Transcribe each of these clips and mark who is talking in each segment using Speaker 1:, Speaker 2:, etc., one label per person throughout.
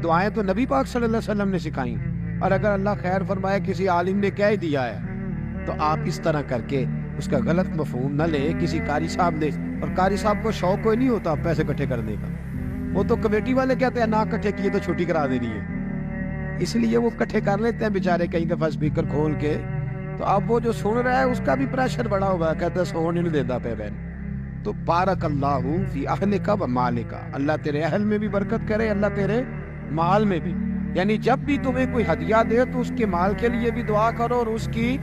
Speaker 1: دعائیں تو نبی پاک صلی اللہ علیہ وسلم نے سکھائیں، اور اگر اللہ خیر فرمائے کسی عالم نے کہہ دیا ہے تو آپ اس طرح کر کے اس کا غلط مفہوم نہ لیں کسی قاری صاحب نے. اور قاری صاحب کو شوق کوئی نہیں ہوتا پیسے اکٹھے کرنے کا، وہ تو کمیٹی والے کہتے ہیں نہ اکٹھے کیے تو چھٹی کرا دینی ہے، اس لیے وہ اکٹھے کر لیتے ہیں بیچارے کئی دفعہ اسپیکر کھول کے. تو اب وہ جو سن رہا ہے اس کا بھی پریشر بڑا ہوا ہے، کہتا ہے سون نہیں دیتا پہ بہن. تو بارک اللہ فی اہلک و مالک، اللہ تیرے اہل میں بھی برکت کرے، اللہ تیرے مال میں بھی. یعنی جب بھی تمہیں کوئی ہدیہ دے تو اس کے مال کے لیے بھی دعا کرو اور اس کی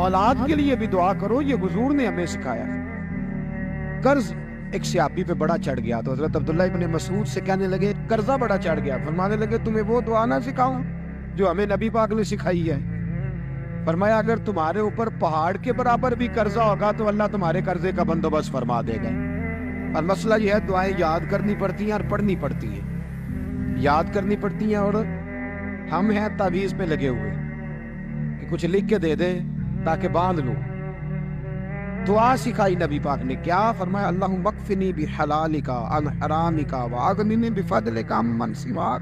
Speaker 1: اولاد کے لیے بھی دعا کرو. یہ حضور نے ہمیں سکھایا. قرض ایک صحابی پہ بڑا چڑھ گیا تو حضرت عبداللہ ابن مسعود سے کہنے لگے قرضہ بڑا چڑھ گیا. فرمانے لگے تمہیں وہ دعا نہ سکھاؤں جو ہمیں نبی پاک نے سکھائی ہے. فرمایا اگر تمہارے اوپر پہاڑ کے برابر بھی قرضہ ہوگا تو اللہ تمہارے قرضے کا بندوبست فرما دے گا. اور مسئلہ یہ ہے دعائیں یاد کرنی پڑتی ہیں اور پڑھنی پڑتی ہیں. یاد کرنی پڑتی ہیں اور ہم ہیں تعویذ پہ لگے ہوئے کہ کچھ لکھ کے دے دے تاکہ باندھ لوں. دعا سکھائی نبی پاک نے کیا فرمایا اللہم اکفنی بحلالک عن حرامک واغننی بفضلک عمن سواک.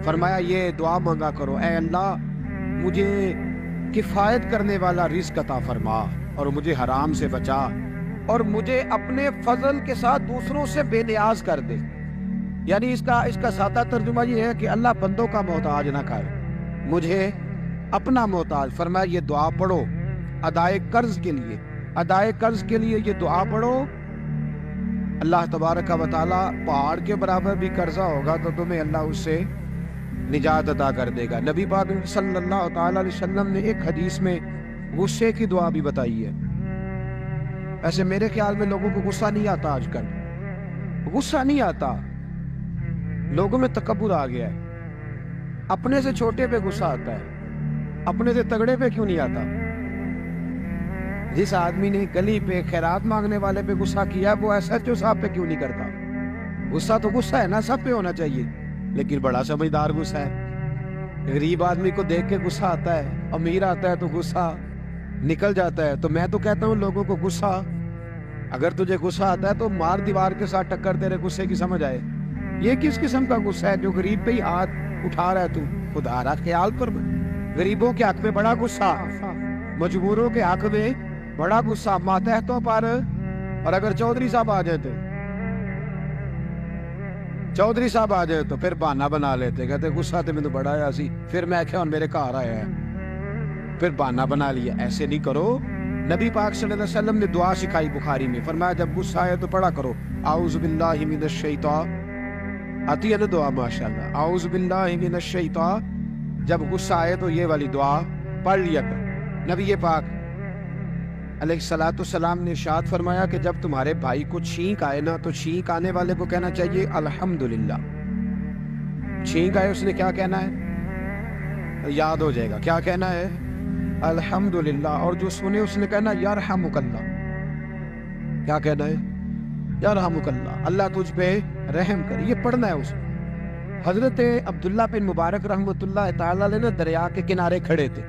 Speaker 1: فرمایا یہ دعا مانگا کرو اے اللہ مجھے کفایت کرنے والا رزق عطا فرما اور مجھے حرام سے بچا اور مجھے اپنے فضل کے ساتھ دوسروں سے بے نیاز کر دے. یعنی اس کا سادہ ترجمہ یہ ہے کہ اللہ بندوں کا محتاج نہ کر، مجھے اپنا محتاج. فرمایا یہ دعا پڑھو ادائے قرض کے لیے، ادائے قرض کے لیے یہ دعا پڑھو. اللہ تبارک و تعالی پہاڑ کے برابر بھی قرضہ ہوگا تو تمہیں اللہ اس سے نجات عطا کر دے گا. نبی پاک صلی اللہ تعالی علیہ وسلم نے ایک حدیث میں غصے کی دعا بھی بتائی ہے. ایسے میرے خیال میں لوگوں کو غصہ نہیں آتا، آج کل غصہ نہیں آتا، لوگوں میں تکبر آ گیا ہے. اپنے سے چھوٹے پہ غصہ آتا ہے، اپنے سے تگڑے پہ کیوں نہیں آتا؟ جس آدمی نے گلی پہ خیرات مانگنے والے پہ غصہ کیا وہ ایس ایچ او صاحب پہ کیوں نہیں کرتا؟ غصہ تو غصہ ہے نا، سب پہ ہونا چاہیے، لیکن بڑا سمجھدار غصہ ہے. غریب آدمی کو دیکھ کے غصہ آتا ہے، امیر آتا ہے تو غصہ نکل جاتا ہے. تو میں تو کہتا ہوں لوگوں کو غصہ، اگر تجھے غصہ آتا ہے تو مار دیوار کے ساتھ ٹکر تیرے غصے کی سمجھ آئے. یہ کس قسم کا غصہ ہے جو غریب پہ ہی ہاتھ اٹھا رہا ہے؟ تو خدا را خیال پر. غریبوں کے حق میں بڑا غصہ، مجبوروں کے حق میں بڑا غصہ، ماتحتوں پر. اور اگر چودھری صاحب آ جائے تو پھر بہانہ بنا لیتے، کہتے غصہ تو مجھے بڑا آیا سی، پھر میں کیا میرے گھر آیا ہے، پھر بہانہ بنا لیا. ایسے نہیں کرو. نبی پاک صلی اللہ علیہ وسلم نے دعا سکھائی بخاری میں، فرمایا جب غصہ آئے تو پڑھا کرو اعوذ باللہ من الشیطان. آتی ہے نا دعا ماشاءاللہ، اعوذ باللہ من الشیطان. جب غصہ آئے تو یہ والی دعا پڑھ لیا کر. نبی پاک علیہ الصلوۃ والسلام نے ارشاد فرمایا کہ جب تمہارے بھائی کو چھینک آئے نا تو چھینک آنے والے کو کہنا چاہیے الحمدللہ. چھینک آئے اس نے کیا کہنا ہے؟ یاد ہو جائے گا کیا کہنا ہے؟ الحمدللہ. اور جو سنے اس نے کہنا یرحمک اللہ. کیا کہنا ہے؟ یرحمک اللہ، اللہ تجھ پہ رحم کر. یہ پڑھنا ہے اس میں. حضرت عبداللہ بن مبارک رحمۃ اللہ تعالی علیہ نے دریا کے کنارے کھڑے تھے،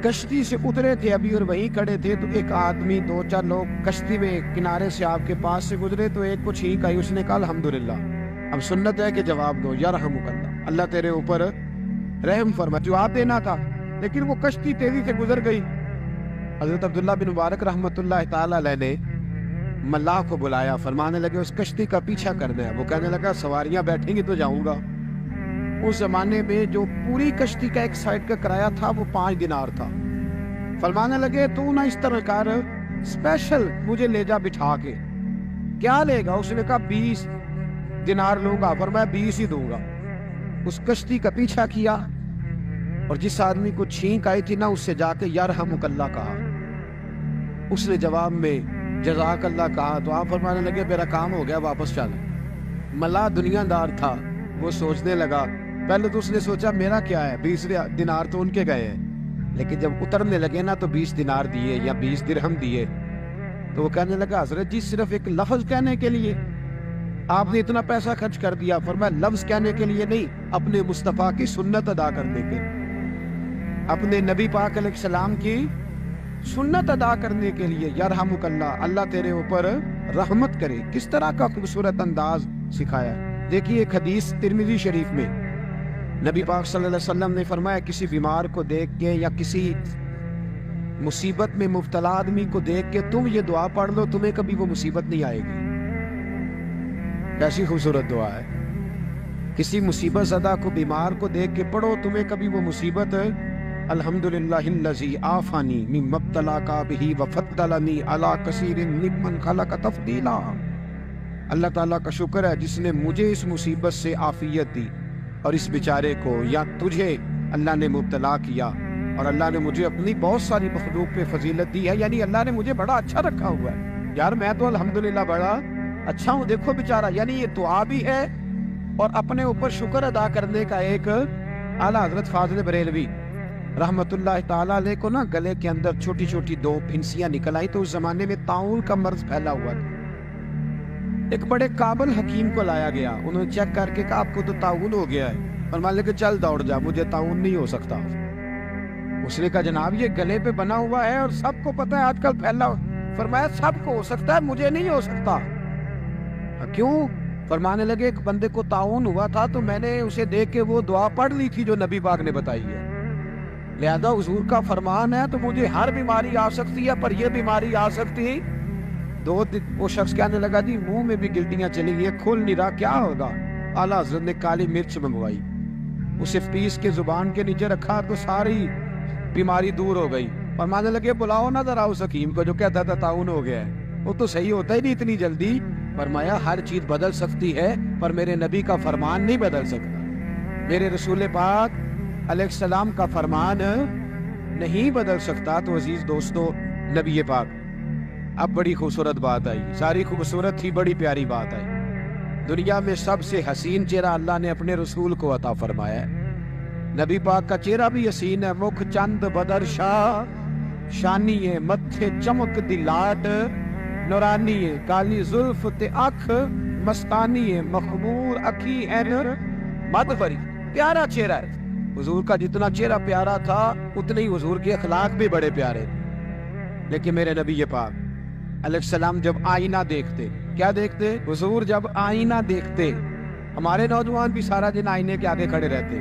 Speaker 1: کشتی سے اترے تھے ابھی اور وہیں کھڑے تھے تو ایک آدمی، دو چار لوگ کشتی میں کنارے سے آپ کے پاس سے گزرے تو ایک کو چھینک آئی، اس نے کہا الحمدللہ. اب سنت ہے کہ جواب دو یرحمک اللہ، اللہ تیرے اوپر رحم فرما. جواب دینا تھا لیکن وہ کشتی تیزی سے گزر گئی. حضرت عبداللہ بن مبارک رحمۃ اللہ تعالی علیہ نے ملاح کو بلایا، فرمانے لگے اس کشتی کا پیچھا کرنا ہے. وہ کہنے لگا سواریاں بیٹھیں گی تو جاؤں گا. اس زمانے میں جو پوری کشتی کا ایک سائڈ کا کرایہ تھا وہ 5 دینار تھا. فرمانے لگے تو نہ اس طرح کر، اسپیشل مجھے لے جا بٹھا کے. کیا لے گا؟ اس نے کہا 20 دینار لوں گا. فرمایا 20 ہی دوں گا. اس کشتی کا پیچھا کیا اور جس آدمی کو چھینک آئی تھی نا اس سے جا کے یرحمک اللہ کہا. اس نے جواب میں جزاک اللہ کہا. تو آپ فرمانے لگے میرا کام ہو گیا، واپس چل. ملا دنیا دار تھا، وہ سوچنے لگا. پہلے تو اس نے سوچا میرا کیا ہے، 20 دینار تو ان کے گئے ہیں. لیکن جب اترنے لگے نا تو 20 دینار دیے یا 20 درہم دیے. تو وہ کہنے لگا حضرت جی صرف ایک لفظ کہنے کے لیے آپ نے اتنا پیسہ خرچ کر دیا. فرمایا لفظ کہنے کے لیے نہیں، اپنے مصطفیٰ کی سنت ادا کرنے کے، اپنے نبی پاک علیہ السلام کی سنت ادا کرنے کے لیے. یرحمک اللہ، اللہ تیرے اوپر رحمت کرے. کس طرح کا خوبصورت انداز سکھایا. دیکھیے ایک حدیث ترمذی شریف میں نبی پاک صلی اللہ علیہ وسلم نے فرمایا کسی بیمار کو دیکھ کے یا کسی مصیبت میں مبتلا آدمی کو دیکھ کے تم یہ دعا پڑھ لو تمہیں کبھی وہ مصیبت نہیں آئے گی۔ کیسی خوبصورت دعا ہے، کسی مصیبت زدہ کو بیمار کو دیکھ کے پڑھو تمہیں کبھی وہ مصیبت الحمدللہ الذی عافانی مما ابتلاک بہ وفضلنی علی کثیر ممن خلق تفضیلا۔ اللہ تعالیٰ کا شکر ہے جس نے مجھے اس مصیبت سے عافیت دی اور اس بیچارے کو یا تجھے اللہ نے مبتلا کیا اور اللہ نے مجھے اپنی بہت ساری مخلوق پہ فضیلت دی ہے، یعنی اللہ نے مجھے بڑا اچھا رکھا ہوا ہے یار، میں تو الحمدللہ بڑا اچھا ہوں، دیکھو بیچارہ۔ یعنی یہ دعا بھی ہے اور اپنے اوپر شکر ادا کرنے کا ایک اعلیٰ حضرت فاضل بریلوی رحمت اللہ تعالیٰ علیہ کو نا گلے کے اندر چھوٹی چھوٹی 2 پھنسیاں نکل آئی، تو اس زمانے میں طاعون کا مرض پھیلا ہوا تھا۔ ایک بڑے قابل حکیم کو لایا گیا، انہوں نے چیک کر کے کہا آپ کو تو طاعون ہو گیا ہے، فرمایا لے کہ چل دوڑ جا، مجھے طاعون نہیں ہو سکتا۔ اس نے کہا جناب یہ گلے پہ بنا ہوا ہے اور سب کو پتہ ہے آج کل پھیلا، فرمایا سب کو ہو سکتا ہے مجھے نہیں ہو سکتا۔ کیوں؟ فرمانے لگے ایک بندے کو طاعون ہوا تھا تو میں نے اسے دیکھ کے وہ دعا پڑھ لی تھی جو نبی پاک نے بتائی ہے، لہذا حضور کا فرمان ہے تو مجھے ہر بیماری آ سکتی ہے پر یہ بیماری آ سکتی۔ وہ شخص کہنے لگا جی منہ میں بھی گلٹیاں چلی گئی، کھل نہیں رہا، کیا ہوگا؟ اعلیٰ حضرت نے کالی مرچ منگوائی، اسے پیس کے زبان کے نیچے رکھا تو ساری بیماری دور ہو گئی۔ فرمانے لگے بلاؤ نہ ذرا اس حکیم کو جو کہتا تھا طاعون ہو گیا ہے، وہ تو صحیح ہوتا ہی نہیں اتنی جلدی۔ فرمایا ہر چیز بدل سکتی ہے پر میرے نبی کا فرمان نہیں بدل سکتا، میرے رسول پاک علیہ السلام کا فرمان نہیں بدل سکتا۔ تو عزیز دوستو نبی پاک اب بڑی خوبصورت بات آئی، ساری خوبصورت تھی، بڑی پیاری بات آئی۔ دنیا میں سب سے حسین چہرہ اللہ نے اپنے رسول کو عطا فرمایا ہے۔ نبی پاک کا چہرہ بھی حسین ہے، مکھ چند بدر شاہ شانی ہے، متھے چمک دی لاٹ نورانی ہے، کالی زلف تے اکھ مستانی ہے، مخمور اکھی این مدفری، پیارا چہرہ ہے۔ حضور کا جتنا چہرہ پیارا تھا اتنے ہی حضور کے اخلاق بھی بڑے پیارے تھے۔ لیکن میرے نبی پاک علیہ السلام جب آئینہ دیکھتے، کیا دیکھتے؟ حضور جب آئینہ دیکھتے، ہمارے نوجوان بھی سارا دن آئینے کے آگے کھڑے رہتے،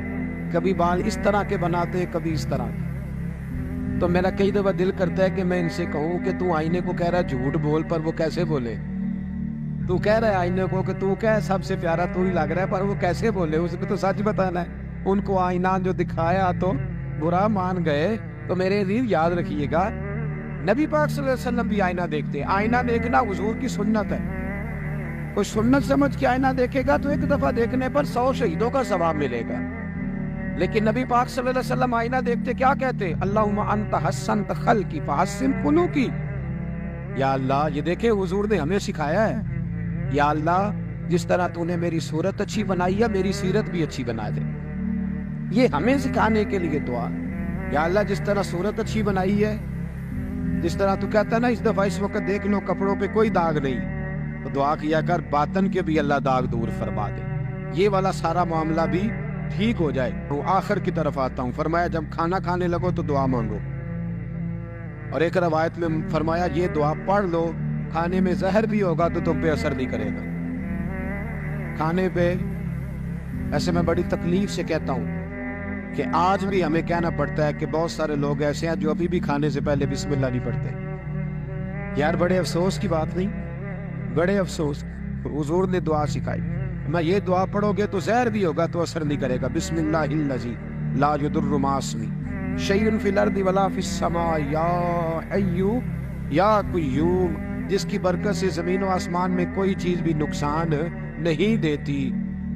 Speaker 1: کبھی بال اس طرح کے بناتے کبھی اس طرح کے، تو میرا کئی دفعہ دل کرتا ہے کہ میں ان سے کہوں کہ تو آئینے کو کہہ رہا ہے جھوٹ بول، پر وہ کیسے بولے؟ تو کہہ رہا ہے آئینے کو کہ تو کیا سب سے پیارا تو ہی لگ رہا ہے، پر وہ کیسے بولے؟ اس کو تو سچ بتانا ہے۔ ان کو آئینہ جو دکھایا تو برا مان گئے۔ تو میرے عزیز یاد رکھیے گا نبی پاک صلی اللہ علیہ وسلم بھی آئینہ دیکھتے، آئینہ دیکھنا حضور کی سنت ہے۔ کوئی سنت سمجھ کے آئینہ دیکھے گا تو ایک دفعہ دیکھنے پر 100 شہیدوں کا ثواب ملے گا، لیکن نبی پاک صلی اللہ علیہ وسلم آئینہ دیکھتے کیا کہتے؟ اللہم انت حسنت خلقی فحسن خلقی، یا اللہ یہ دیکھے حضور نے ہمیں سکھایا ہے، یا اللہ جس طرح تو نے میری صورت اچھی بنائی ہے میری سیرت بھی اچھی بنا دے، یہ ہمیں سکھانے کے لیے دعا۔ یا اللہ جس طرح صورت اچھی بنائی ہے، جس طرح تو کہتا ہے نا اس دفعہ اس وقت دیکھ لو کپڑوں پہ کوئی داغ نہیں، تو دعا کیا کر باطن کے بھی اللہ داغ دور فرما دے، یہ والا سارا معاملہ بھی ٹھیک ہو جائے۔ تو آخر کی طرف آتا ہوں، فرمایا جب کھانا کھانے لگو تو دعا مانگو، اور ایک روایت میں فرمایا یہ دعا پڑھ لو، کھانے میں زہر بھی ہوگا تو تم پہ اثر نہیں کرے گا کھانے پہ۔ ایسے میں بڑی تکلیف سے کہتا ہوں کہ آج بھی ہمیں کہنا پڑتا ہے کہ بہت سارے لوگ ایسے ہیں جو ابھی بھی کھانے سے پہلے بسم اللہ نہیں پڑھتے۔ یار بڑے افسوس کی بات نہیں، بڑے افسوس۔ حضور نے دعا سکھائی، میں یہ دعا پڑھو گے تو زہر بھی ہوگا تو اثر نہیں کرے گا۔ بسم اللہ الذی لا یضر مع اسمہ شیء فی الارض ولا فی السماء یا حی یا قیوم، جس کی برکت سے زمین و آسمان میں کوئی چیز بھی نقصان نہیں دیتی،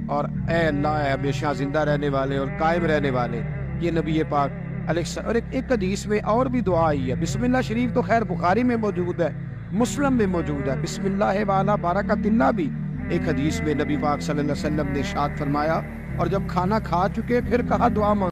Speaker 1: اور اے اللہ اے ہمیشہ زندہ رہنے والے اور قائم رہنے والے۔ یہ نبی پاک علیہ السلام۔ اور ایک حدیث میں اور بھی دعا آئی ہے، بسم اللہ شریف تو خیر بخاری میں موجود ہے، مسلم میں موجود ہے، بسم اللہ وعلی برکۃ اللہ بھی ایک حدیث میں نبی پاک صلی اللہ علیہ وسلم نے ارشاد فرمایا، اور جب کھانا کھا چکے پھر کہا دعا مانگو۔